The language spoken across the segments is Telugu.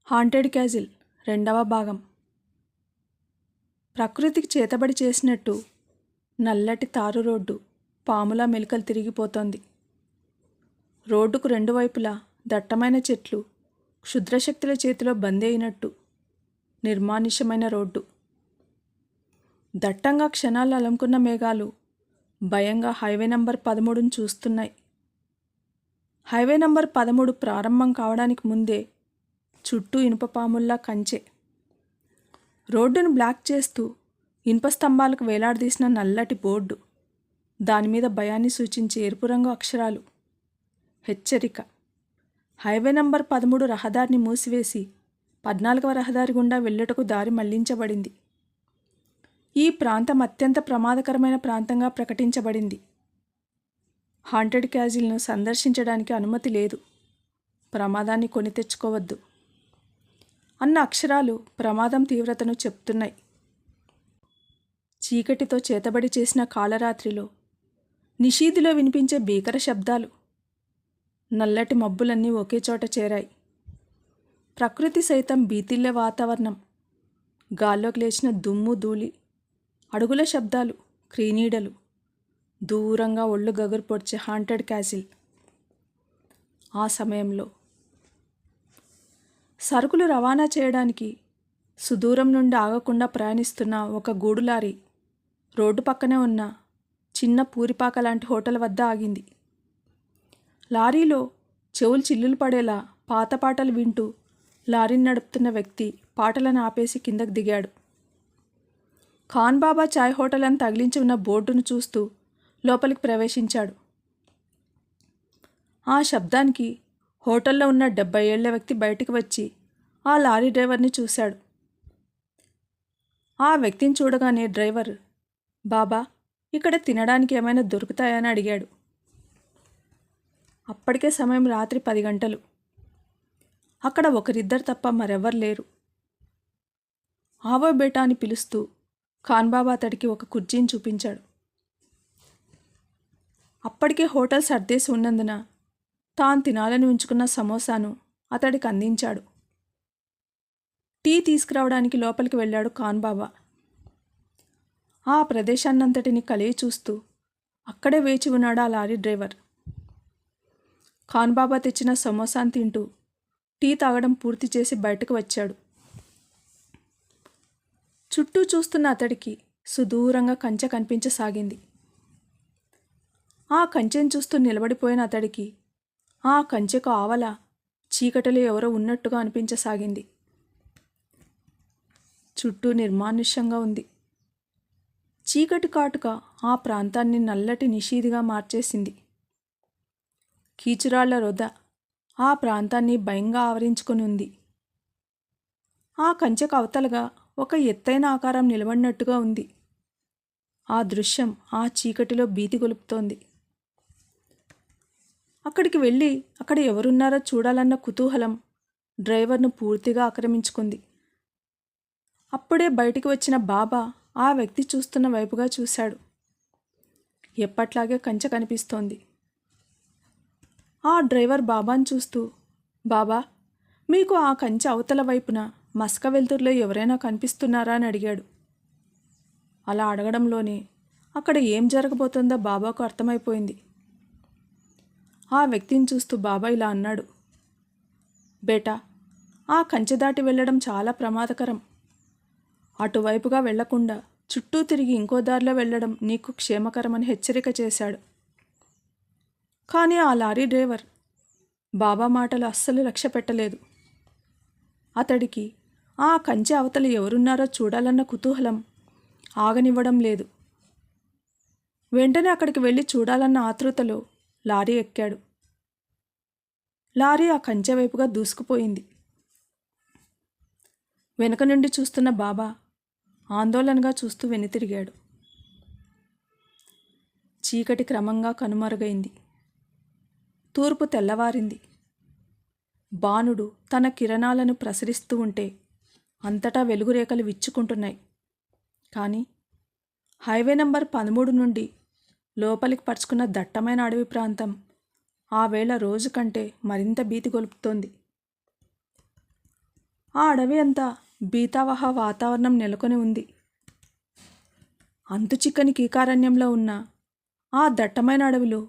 హాంటెడ్ క్యాజిల్ రెండవ భాగం. ప్రకృతికి చేతబడి చేసినట్టు నల్లటి తారు రోడ్డు పాములా మెలికలు తిరిగిపోతోంది. రోడ్డుకు రెండు వైపులా దట్టమైన చెట్లు క్షుద్రశక్తుల చేతిలో బందీ అయినట్టు నిర్మానుష్యమైన రోడ్డు. దట్టంగా క్షణాలు అలుముకున్న మేఘాలు భయంగా హైవే నంబర్ 13ను చూస్తున్నాయి. హైవే నంబర్ 13 ప్రారంభం కావడానికి ముందే చుట్టూ ఇనుప పాముల్లా కంచె. రోడ్డును బ్లాక్ చేస్తూ ఇనుప స్తంభాలకు వేలాడదీసిన నల్లటి బోర్డు. దానిమీద భయాన్ని సూచించే ఎరుపు రంగు అక్షరాలు. హెచ్చరిక. హైవే నంబర్ 13 రహదారిని మూసివేసి 14వ రహదారి గుండా వెళ్ళుటకు దారి మళ్లించబడింది. ఈ ప్రాంతం అత్యంత ప్రమాదకరమైన ప్రాంతంగా ప్రకటించబడింది. హాంటెడ్ క్యాజిల్ను సందర్శించడానికి అనుమతి లేదు. ప్రమాదాన్ని కొని తెచ్చుకోవద్దు అన్న అక్షరాలు ప్రమాదం తీవ్రతను చెప్తున్నాయి. చీకటితో చేతబడి చేసిన కాలరాత్రిలో నిషీధిలో వినిపించే భీకర శబ్దాలు. నల్లటి మబ్బులన్నీ ఒకే చోట చేరాయి. ప్రకృతి సైతం భీతిల్లే వాతావరణం. గాల్లోకి లేచిన దుమ్ము ధూళి, అడుగుల శబ్దాలు, క్రీనీడలు, దూరంగా ఒళ్ళు గగురు పొడిచే హాంటెడ్ క్యాజిల్. ఆ సమయంలో సరుకులు రవాణా చేయడానికి సుదూరం నుండి ఆగకుండా ప్రయాణిస్తున్న ఒక గూడు లారీ రోడ్డు పక్కనే ఉన్న చిన్న పూరిపాక లాంటి హోటల్ వద్ద ఆగింది. లారీలో చెవులు చిల్లులు పడేలా పాత పాటలు వింటూ లారీని నడుపుతున్న వ్యక్తి పాటలను ఆపేసి కిందకు దిగాడు. ఖాన్ బాబా చాయ్ హోటల్ అని తగిలించి ఉన్న బోర్డును చూస్తూ లోపలికి ప్రవేశించాడు. ఆ శబ్దానికి హోటల్లో ఉన్న 70 ఏళ్ల వ్యక్తి బయటికి వచ్చి ఆ లారీ డ్రైవర్ని చూశాడు. ఆ వ్యక్తిని చూడగానే డ్రైవర్, బాబా, ఇక్కడ తినడానికి ఏమైనా దొరుకుతాయని అడిగాడు. అప్పటికే సమయం రాత్రి 10 గంటలు. అక్కడ ఒకరిద్దరు తప్ప మరెవ్వరు లేరు. ఆవో బేటా అని పిలుస్తూ ఖాన్బాబా అతడికి ఒక కుర్చీని చూపించాడు. అప్పటికే హోటల్ సర్దేసి ఉన్నందున తాను తినాలని ఉంచుకున్న సమోసాను అతడికి అందించాడు. టీ తీసుకురావడానికి లోపలికి వెళ్ళాడు ఖాన్బాబా. ఆ ప్రదేశాన్నంతటిని కలిగి చూస్తూ అక్కడే వేచి ఉన్నాడు ఆ లారీ డ్రైవర్. ఖాన్బాబా తెచ్చిన సమోసాను తింటూ టీ తాగడం పూర్తి చేసి బయటకు వచ్చాడు. చుట్టూ చూస్తున్న అతడికి సుదూరంగా కంచె కనిపించసాగింది. ఆ కంచెను చూస్తూ నిలబడిపోయిన అతడికి ఆ కంచెకు ఆవల చీకటిలో ఎవరో ఉన్నట్టుగా అనిపించసాగింది. చుట్టూ నిర్మానుష్యంగా ఉంది. చీకటి కాటుక ఆ ప్రాంతాన్ని నల్లటి నిషీధిగా మార్చేసింది. కీచురాళ్ల రొద ఆ ప్రాంతాన్ని భయంగా ఆవరించుకుని ఉంది. ఆ కంచెకు అవతలగా ఒక ఎత్తైన ఆకారం నిలబడినట్టుగా ఉంది. ఆ దృశ్యం ఆ చీకటిలో భీతి గొలుపుతోంది. అక్కడికి వెళ్ళి అక్కడ ఎవరున్నారో చూడాలన్న కుతూహలం డ్రైవర్ను పూర్తిగా ఆక్రమించుకుంది. అప్పుడే బయటికి వచ్చిన బాబా ఆ వ్యక్తి చూస్తున్న వైపుగా చూశాడు. ఎప్పట్లాగే కంచె కనిపిస్తోంది. ఆ డ్రైవర్ బాబాను చూస్తూ, బాబా, మీకు ఆ కంచె అవతల వైపున మస్క వెలుతురులో ఎవరైనా కనిపిస్తున్నారా అని అడిగాడు. అలా అడగడంలోనే అక్కడ ఏం జరగబోతుందో బాబాకు అర్థమైపోయింది. ఆ వ్యక్తిని చూస్తూ బాబా ఇలా అన్నాడు, బేటా, ఆ కంచె దాటి వెళ్ళడం చాలా ప్రమాదకరం. అటువైపుగా వెళ్లకుండా చుట్టూ తిరిగి ఇంకో దారిలో వెళ్ళడం నీకు క్షేమకరమని హెచ్చరిక చేశాడు. కానీ ఆ లారీ డ్రైవర్ బాబా మాటలు అస్సలు లక్ష్య పెట్టలేదు. అతడికి ఆ కంచె అవతల ఎవరున్నారో చూడాలన్న కుతూహలం ఆగనివ్వడం లేదు. వెంటనే అక్కడికి వెళ్ళి చూడాలన్న ఆతృతలో లారీ ఎక్కాడు. లారీ ఆ కంచె వైపుగా దూసుకుపోయింది. వెనుక నుండి చూస్తున్న బాబా ఆందోళనగా చూస్తూ వెనుతిరిగాడు. చీకటి క్రమంగా కనుమరుగైంది. తూర్పు తెల్లవారింది. బాణుడు తన కిరణాలను ప్రసరిస్తూ ఉంటే అంతటా వెలుగురేఖలు విచ్చుకుంటున్నాయి. కానీ హైవే నంబర్ 13 నుండి లోపలికి పరుచుకున్న దట్టమైన అడవి ప్రాంతం ఆ వేళ రోజు కంటే మరింత భీతి గొలుపుతోంది. ఆ అడవి అంతా భీతావహ వాతావరణం నెలకొని ఉంది. అంతుచిక్కని కీకారణ్యంలో ఉన్న ఆ దట్టమైన అడవిలో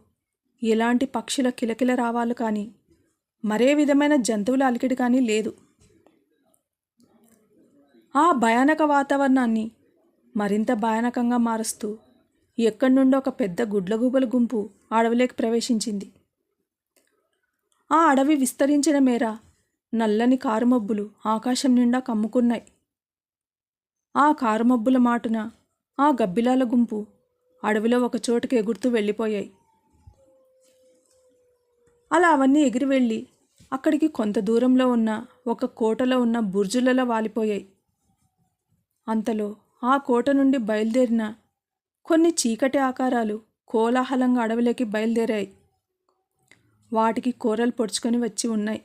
ఎలాంటి పక్షుల కిలకిల రావాలు కానీ మరే విధమైన జంతువుల అలికిడి కానీ లేదు. ఆ భయానక వాతావరణాన్ని మరింత భయానకంగా మారుస్తూ ఎక్కడి నుండో ఒక పెద్ద గుడ్లగూబల గుంపు అడవిలోకి ప్రవేశించింది. ఆ అడవి విస్తరించిన మేర నల్లని కారుమబ్బులు ఆకాశం నిండా కమ్ముకున్నాయి. ఆ కారుమబ్బుల మాటున ఆ గబ్బిలాల గుంపు అడవిలో ఒక చోటుకి ఎగురుతూ వెళ్ళిపోయాయి. అలా అవన్నీ ఎగిరి వెళ్ళి అక్కడికి కొంత దూరంలో ఉన్న ఒక కోటలో ఉన్న బుర్జులలో వాలిపోయాయి. అంతలో ఆ కోట నుండి బయలుదేరిన కొన్ని చీకటి ఆకారాలు కోలాహలంగా అడవిలోకి బయలుదేరాయి. వాటికి కూరలు పొడుచుకొని వచ్చి ఉన్నాయి.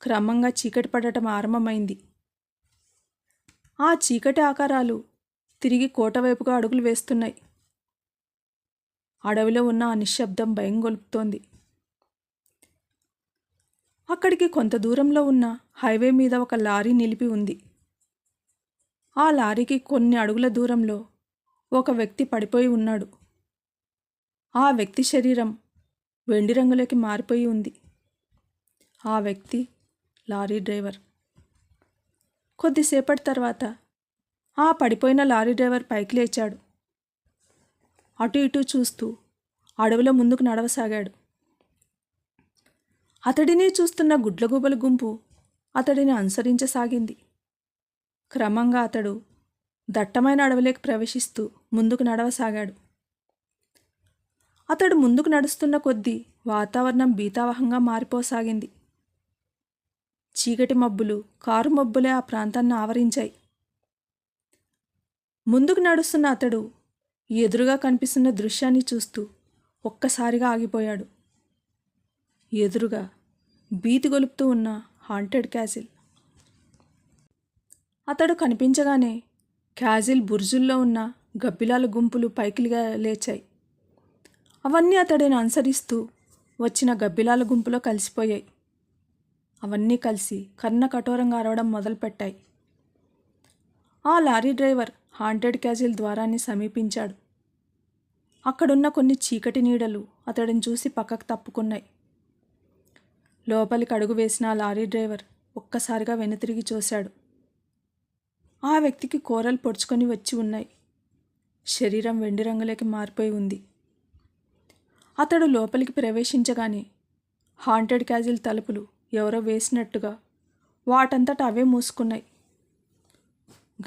క్రమంగా చీకటి పడటం ఆరంభమైంది. ఆ చీకటి ఆకారాలు తిరిగి కోట వైపుగా అడుగులు వేస్తున్నాయి. అడవిలో ఉన్న ఆ నిశ్శబ్దం భయం గొలుపుతోంది. అక్కడికి కొంత దూరంలో ఉన్న హైవే మీద ఒక లారీ నిలిపి ఉంది. ఆ లారీకి కొన్ని అడుగుల దూరంలో ఒక వ్యక్తి పడిపోయి ఉన్నాడు. ఆ వ్యక్తి శరీరం వెండి రంగులోకి మారిపోయి ఉంది. ఆ వ్యక్తి లారీ డ్రైవర్. కొద్దిసేపటి తర్వాత ఆ పడిపోయిన లారీ డ్రైవర్ పైకి లేచాడు. అటు ఇటు చూస్తూ అడవిలో ముందుకు నడవసాగాడు. అతడిని చూస్తున్న గుడ్లగూబల గుంపు అతడిని అనుసరించసాగింది. క్రమంగా అతడు దట్టమైన అడవిలోకి ప్రవేశిస్తూ ముందుకు నడవసాగాడు. అతడు ముందుకు నడుస్తున్న కొద్దీ వాతావరణం భీతావహంగా మారిపోసాగింది. చీకటి మబ్బులు, కారు మబ్బులే ఆ ప్రాంతాన్ని ఆవరించాయి. ముందుకు నడుస్తున్న అతడు ఎదురుగా కనిపిస్తున్న దృశ్యాన్ని చూస్తూ ఒక్కసారిగా ఆగిపోయాడు. ఎదురుగా భీతి గొలుపుతూ ఉన్న హాంటెడ్ క్యాసిల్. అతడు కనిపించగానే క్యాసిల్ బుర్జుల్లో ఉన్న గబ్బిలాల గుంపులు పైకి లేచాయి. అవన్నీ అతడిని అనుసరిస్తూ వచ్చిన గబ్బిలాల గుంపులో కలిసిపోయాయి. అవన్నీ కలిసి కర్ణ కఠోరంగా అరవడం మొదలుపెట్టాయి. ఆ లారీ డ్రైవర్ హాంటెడ్ క్యాసిల్ ద్వారాన్ని సమీపించాడు. అక్కడున్న కొన్ని చీకటి నీడలు అతడిని చూసి పక్కకు తప్పుకున్నాయి. లోపలికి అడుగు వేసిన ఆ లారీ డ్రైవర్ ఒక్కసారిగా వెనుతిరిగి చూశాడు. ఆ వ్యక్తికి కూరలు పొడుచుకొని వచ్చి ఉన్నాయి. శరీరం వెండి రంగులోకి మారిపోయి ఉంది. అతడు లోపలికి ప్రవేశించగానే హాంటెడ్ క్యాసిల్ తలుపులు ఎవరో వేసినట్టుగా వాటంతట అవే మూసుకున్నాయి.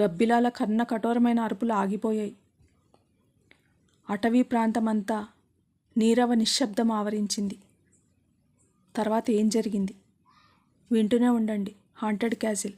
గబ్బిలాల కర్ణ కఠోరమైన అరుపులు ఆగిపోయాయి. అటవీ ప్రాంతమంతా నీరవ నిశ్శబ్దం ఆవరించింది. తర్వాత ఏం జరిగింది? వింటూనే ఉండండి హాంటెడ్ క్యాసిల్.